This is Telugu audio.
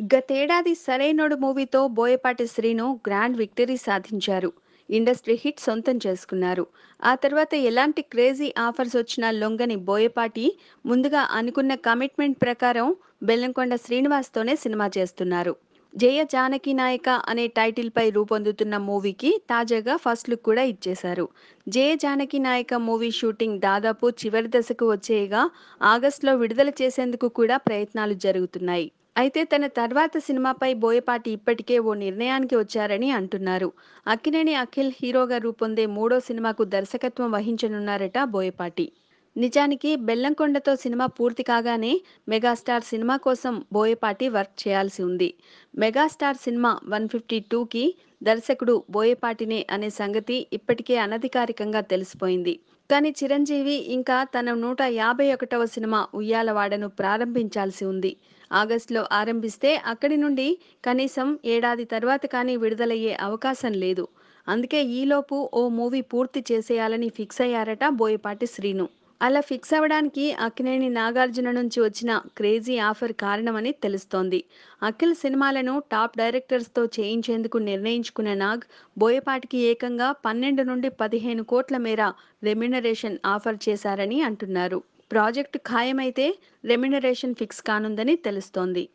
గతేడాది 'సరైనోడు' మూవీతో బోయపాటి శ్రీను గ్రాండ్ విక్టరీ సాధించారు. ఇండస్ట్రీ హిట్ సొంతం చేసుకున్నారు. ఆ తర్వాత ఎలాంటి క్రేజీ ఆఫర్స్ వచ్చినా లొంగని బోయపాటి ముందుగా అనుకున్న కమిట్మెంట్ ప్రకారం బెల్లంకొండ శ్రీనివాస్తోనే సినిమా చేస్తున్నారు. 'జయ జానకి నాయక' అనే టైటిల్పై రూపొందుతున్న మూవీకి తాజాగా ఫస్ట్ లుక్ కూడా ఇచ్చేశారు. 'జయ జానకి నాయక' మూవీ షూటింగ్ దాదాపు చివరి దశకు వచ్చేయగా ఆగస్టులో విడుదల చేసేందుకు కూడా ప్రయత్నాలు జరుగుతున్నాయి. అయితే తన తర్వాత సినిమాపై బోయపాటి ఇప్పటికే ఓ నిర్ణయానికి వచ్చారని అంటున్నారు. అక్కినేని అఖిల్ హీరోగా రూపొందే మూడో సినిమాకు దర్శకత్వం వహించనున్నారట బోయపాటి. నిజానికి బెల్లంకొండతో సినిమా పూర్తి కాగానే మెగాస్టార్ సినిమా కోసం బోయపాటి వర్క్ చేయాల్సి ఉంది. మెగాస్టార్ సినిమా 152కి దర్శకుడు బోయపాటినే అనే సంగతి ఇప్పటికే అనధికారికంగా తెలిసిపోయింది. కానీ చిరంజీవి ఇంకా తన 151వ సినిమా ఉయ్యాలవాడను ప్రారంభించాల్సి ఉంది. ఆగస్టులో ఆరంభిస్తే అక్కడి నుండి కనీసం ఏడాది తర్వాత కానీ విడుదలయ్యే అవకాశం లేదు. అందుకే ఈలోపు ఓ మూవీ పూర్తి చేసేయాలని ఫిక్స్ అయ్యారట బోయపాటి శ్రీను. అలా ఫిక్స్ అవ్వడానికి అక్కినేని నాగార్జున నుంచి వచ్చిన క్రేజీ ఆఫర్ కారణమని తెలుస్తోంది. అఖిల్ సినిమాలను టాప్ డైరెక్టర్స్తో చేయించేందుకు నిర్ణయించుకున్న నాగ్ బోయపాటికి ఏకంగా 12 నుండి 15 కోట్ల మేర రెమ్యునరేషన్ ఆఫర్ చేశారని అంటున్నారు. ప్రాజెక్టు ఖాయమైతే రెమ్యునరేషన్ ఫిక్స్ కానుందని తెలుస్తోంది.